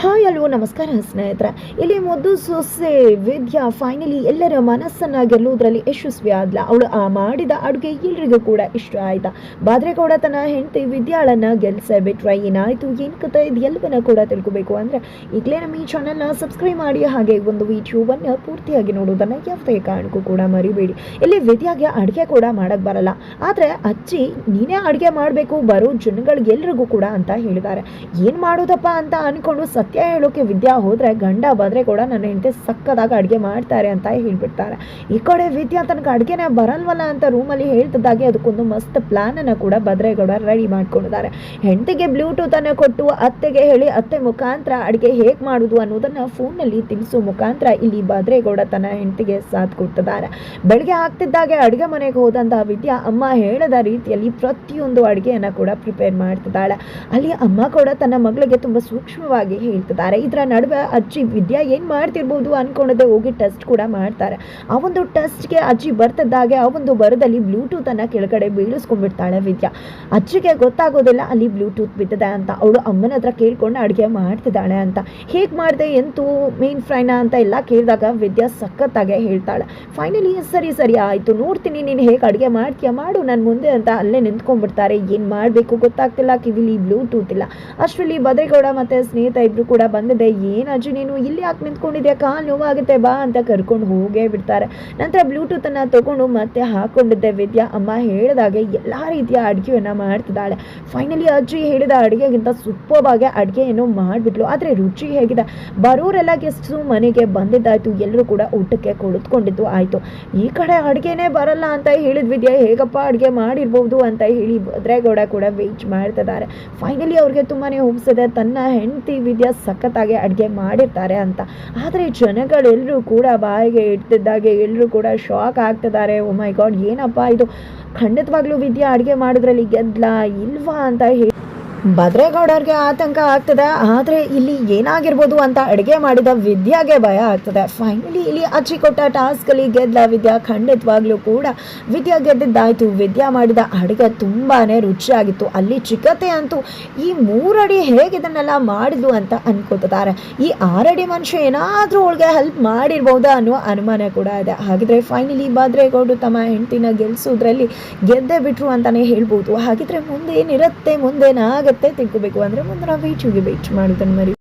Hi hello ನಮಸ್ಕಾರ ಸ್ನೇಹಿತರೆ. ಇಲ್ಲಿ ಮುದ್ದು ಸೊಸೆ ವಿದ್ಯಾ ಫೈನಲಿ ಎಲ್ಲರ ಮನಸ್ಸನ್ನ ಗೆಲ್ಲುವುದರಲ್ಲಿ ಯಶಸ್ವಿ ಆದ್ಲ. ಅವಳು ಮಾಡಿದ ಅಡುಗೆ ಎಲ್ರಿಗೂ ಕೂಡ ಇಷ್ಟ ಆಯ್ತಾ. ಬಾದ್ರೇಗೌಡ ತನ್ನ ಹೆಂಡತಿ ವಿದ್ಯಾಳನ್ನ ಗೆಲ್ಸೇ ಬಿಟ್ರೆ ಏನಾಯ್ತು ಏನ್ ಕತೆ ಇದೆಲ್ಲವನ್ನ ಕೂಡ ತಿಳ್ಕೊಬೇಕು ಅಂದ್ರೆ ಈಗಲೇ ನಮ್ಮ ಈ ಚಾನೆಲ್ನ ಸಬ್ಸ್ಕ್ರೈಬ್ ಮಾಡಿ, ಹಾಗೆ ಒಂದು ವಿಡಿಯೋವನ್ನ ಪೂರ್ತಿಯಾಗಿ ನೋಡೋದನ್ನ ಯಾವುದೇ ಕಾರಣಕ್ಕೂ ಕೂಡ ಮರಿಬೇಡಿ. ಇಲ್ಲಿ ವಿದ್ಯಾಗೆ ಅಡುಗೆ ಕೂಡ ಮಾಡಕ್ ಬರಲ್ಲ, ಆದ್ರೆ ಅಜ್ಜಿ ನೀನೇ ಅಡುಗೆ ಮಾಡಬೇಕು ಬರೋ ಜನಗಳಿಗೆಲ್ರಿಗೂ ಕೂಡ ಅಂತ ಹೇಳಿದ್ದಾರೆ. ಏನ್ ಮಾಡೋದಪ್ಪ ಅಂತ ಅನ್ಕೊಂಡು ಸತ್ಯ ಹೇಳೋಕೆ ವಿದ್ಯಾ ಹೋದ್ರೆ ಗಂಡ ಬಾದ್ರೇಗೌಡ ನನ್ನ ಹೆಂಡತಿ ಸಕ್ಕದಾಗ ಅಡುಗೆ ಮಾಡ್ತಾರೆ ಅಂತ ಹೇಳ್ಬಿಡ್ತಾರೆ. ಈ ಕಡೆ ವಿದ್ಯಾ ತನಕ ಅಡುಗೆನೇ ಬರಲ್ವಲ್ಲ ಅಂತ ರೂಮಲ್ಲಿ ಹೇಳ್ತಿದ್ದಾಗೆ ಅದಕ್ಕೊಂದು ಮಸ್ತ್ ಪ್ಲಾನ್ ಅನ್ನ ಕೂಡ ಬಾದ್ರೇಗೌಡ ರೆಡಿ ಮಾಡ್ಕೊಂಡಿದ್ದಾರೆ. ಹೆಂಡತಿಗೆ ಬ್ಲೂಟೂತ್ ಅನ್ನ ಕೊಟ್ಟು ಅತ್ತೆಗೆ ಹೇಳಿ ಅತ್ತೆ ಮುಖಾಂತರ ಅಡುಗೆ ಹೇಗೆ ಮಾಡುದು ಅನ್ನೋದನ್ನ ಫೋನ್ನಲ್ಲಿ ತಿಳಿಸೋ ಮುಖಾಂತರ ಇಲ್ಲಿ ಬಾದ್ರೇಗೌಡ ತನ್ನ ಹೆಂಡತಿಗೆ ಸಾಥ್ ಕೊಡ್ತಿದ್ದಾರೆ. ಬೆಳಗ್ಗೆ ಆಗ್ತಿದ್ದಾಗೆ ಅಡುಗೆ ಮನೆಗೆ ಹೋದಂತಹ ವಿದ್ಯಾ ಅಮ್ಮ ಹೇಳದ ರೀತಿಯಲ್ಲಿ ಪ್ರತಿಯೊಂದು ಅಡುಗೆಯನ್ನ ಕೂಡ ಪ್ರಿಪೇರ್ ಮಾಡ್ತಿದ್ದಾಳೆ. ಅಲ್ಲಿ ಅಮ್ಮ ಕೂಡ ತನ್ನ ಮಗಳಿಗೆ ತುಂಬಾ ಸೂಕ್ಷ್ಮವಾಗಿ ಹೇಳ್ತಿದ್ದಾರೆ. ಇದರ ನಡುವೆ ಅಜ್ಜಿ ವಿದ್ಯಾ ಏನ್ ಮಾಡ್ತಿರ್ಬೋದು ಅನ್ಕೊಂಡದೆ ಹೋಗಿ ಟೆಸ್ಟ್ ಕೂಡ ಮಾಡ್ತಾರೆ. ಆ ಒಂದು ಟೆಸ್ಟ್ಗೆ ಅಜ್ಜಿ ಬರ್ತಿದ್ದಾಗೆ ಆ ಒಂದು ಬರದಲ್ಲಿ ಬ್ಲೂಟೂತ್ ಅನ್ನ ಕೆಳಗಡೆ ಬೀಳಿಸ್ಕೊಂಡ್ಬಿಡ್ತಾಳೆ ವಿದ್ಯಾ. ಅಜ್ಜಿಗೆ ಗೊತ್ತಾಗೋದಿಲ್ಲ ಅಲ್ಲಿ ಬ್ಲೂಟೂತ್ ಬಿದ್ದಿದೆ ಅಂತ. ಅವಳು ಅಮ್ಮನ ಹತ್ರ ಕೇಳ್ಕೊಂಡು ಅಡುಗೆ ಮಾಡ್ತಿದ್ದಾಳೆ ಅಂತ. ಹೇಗ್ ಮಾಡಿದೆ ಎಂತೂ ಮೇನ್ ಫ್ರೈನ ಅಂತ ಎಲ್ಲ ಕೇಳಿದಾಗ ವಿದ್ಯಾ ಸಖತ್ತಾಗೆ ಹೇಳ್ತಾಳೆ. ಫೈನಲಿ ಸರಿ ಆಯ್ತು, ನೋಡ್ತೀನಿ ನೀನು ಹೇಗೆ ಅಡುಗೆ ಮಾಡ್ತೀಯ ಮಾಡು ನನ್ನ ಮುಂದೆ ಅಂತ ಅಲ್ಲೇ ನಿಂತ್ಕೊಂಡ್ಬಿಡ್ತಾರೆ. ಏನ್ ಮಾಡಬೇಕು ಗೊತ್ತಾಗ್ತಿಲ್ಲ, ಕಿವಿಲಿ ಬ್ಲೂಟೂತ್ ಇಲ್ಲ. ಅಷ್ಟರಲ್ಲಿ ಬಾದ್ರೇಗೌಡ ಮತ್ತೆ ಸ್ನೇಹಿತ ಇಬ್ರು ಕೂಡ ಬಂದಿದೆ. ಏನ್ ಅಜ್ಜಿ ನೀನು ಇಲ್ಲಿ ಯಾಕೆ ನಿಂತ್ಕೊಂಡಿದ್ಯಾ, ಕಾಲು ನೋವಾಗುತ್ತೆ ಬಾ ಅಂತ ಕರ್ಕೊಂಡು ಹೋಗೇ ಬಿಡ್ತಾರೆ. ನಂತರ ಬ್ಲೂಟೂತ್ ಅನ್ನ ತಗೊಂಡು ಮತ್ತೆ ಹಾಕೊಂಡಿದ್ದೆ ವಿದ್ಯಾ ಅಮ್ಮ ಹೇಳಿದಾಗೆ ಎಲ್ಲಾ ರೀತಿಯ ಅಡುಗೆಯನ್ನ ಮಾಡ್ತಿದ್ದಾಳೆ. ಫೈನಲಿ ಅಜ್ಜಿ ಹೇಳಿದ ಅಡುಗೆಗಿಂತ ಸೂಪರ್ ಆಗಿ ಅಡುಗೆಯನ್ನು ಮಾಡಿಬಿಟ್ಲು. ಆದ್ರೆ ರುಚಿ ಹೇಗಿದೆ, ಬರೋರೆಲ್ಲ ಗೆಸ್ಟ್ಸು ಮನೆಗೆ ಬಂದಿದ್ದಾಯ್ತು, ಎಲ್ಲರೂ ಕೂಡ ಊಟಕ್ಕೆ ಕುಳಿತುಕೊಂಡಿದ್ದು ಆಯ್ತು. ಈ ಕಡೆ ಅಡುಗೆನೇ ಬರಲ್ಲ ಅಂತ ಹೇಳಿದ ವಿದ್ಯಾ ಹೇಗಪ್ಪ ಅಡುಗೆ ಮಾಡಿರ್ಬೋದು ಅಂತ ಹೇಳಿ ಬಾದ್ರೇಗೌಡ ಕೂಡ ವೇಟ್ ಮಾಡ್ತಿದ್ದಾರೆ. ಫೈನಲಿ ಅವ್ರಿಗೆ ತುಂಬಾನೇ ಹೋಪ್ಸಿದೆ ತನ್ನ ಹೆಂಡತಿ ವಿದ್ಯಾ ಸಖತ್ತಾಗಿ ಅಡುಗೆ ಮಾಡಿರ್ತಾರೆ ಅಂತ. ಆದರೆ ಜನಗಳೆಲ್ಲರೂ ಕೂಡ ಬಾಯಿಗೆ ಇಡ್ತಿದ್ದಾಗೆ ಎಲ್ಲರೂ ಕೂಡ ಶಾಕ್ ಆಗ್ತಿದ್ದಾರೆ. ಓ ಮೈ ಗಾಡ್, ಏನಪ್ಪ ಇದು, ಖಂಡಿತವಾಗ್ಲೂ ವಿದ್ಯಾ ಅಡುಗೆ ಮಾಡೋದ್ರಲ್ಲಿ ಗೆದ್ಲಾ ಇಲ್ವಾ ಅಂತ ಹೇಳಿ ಬಾದ್ರೇಗೌಡರಿಗೆ ಆತಂಕ ಆಗ್ತದೆ. ಆದರೆ ಇಲ್ಲಿ ಏನಾಗಿರ್ಬೋದು ಅಂತ ಅಡುಗೆ ಮಾಡಿದ ವಿದ್ಯಾಗೆ ಭಯ ಆಗ್ತದೆ. ಫೈನಲಿ ಇಲ್ಲಿ ಅಜ್ಜಿ ಕೊಟ್ಟ ಟಾಸ್ಕಲ್ಲಿ ಗೆದ್ದ ವಿದ್ಯಾ. ಖಂಡಿತವಾಗ್ಲೂ ಕೂಡ ವಿದ್ಯಾ ಗೆದ್ದಿದ್ದಾಯ್ತು. ವಿದ್ಯಾ ಮಾಡಿದ ಅಡುಗೆ ತುಂಬಾನೇ ರುಚಿಯಾಗಿತ್ತು. ಅಲ್ಲಿ ಚಿಕತೆ ಅಂತೂ ಈ 3 ಅಡಿ ಹೇಗೆ ಇದನ್ನೆಲ್ಲ ಮಾಡಿದ್ಲು ಅಂತ ಅನ್ಕೋತಿದ್ದಾರೆ. ಈ 6 ಅಡಿ ಮನುಷ್ಯ ಏನಾದರೂ ಅವಳಿಗೆ ಹೆಲ್ಪ್ ಮಾಡಿರ್ಬೋದಾ ಅನ್ನೋ ಅನುಮಾನ ಕೂಡ ಇದೆ. ಹಾಗಿದ್ರೆ ಫೈನಲಿ ಬಾದ್ರೇಗೌಡರು ತಮ್ಮ ಹೆಂಡತಿನ ಗೆಲ್ಸೋದ್ರಲ್ಲಿ ಗೆದ್ದೇ ಬಿಟ್ರು ಅಂತಾನೆ ಹೇಳ್ಬೋದು. ಹಾಗಿದ್ರೆ ಮುಂದೆ ಏನಿರುತ್ತೆ, ಮುಂದೇನಾಗ ತಿಳ್ಕೋಬೇಕು ಅಂದ್ರೆ ಮುಂದಿನ ವೀಡಿಯೋಗೆ ವೇಟ್ ಮಾಡೋದನ್ನು ಮರಿ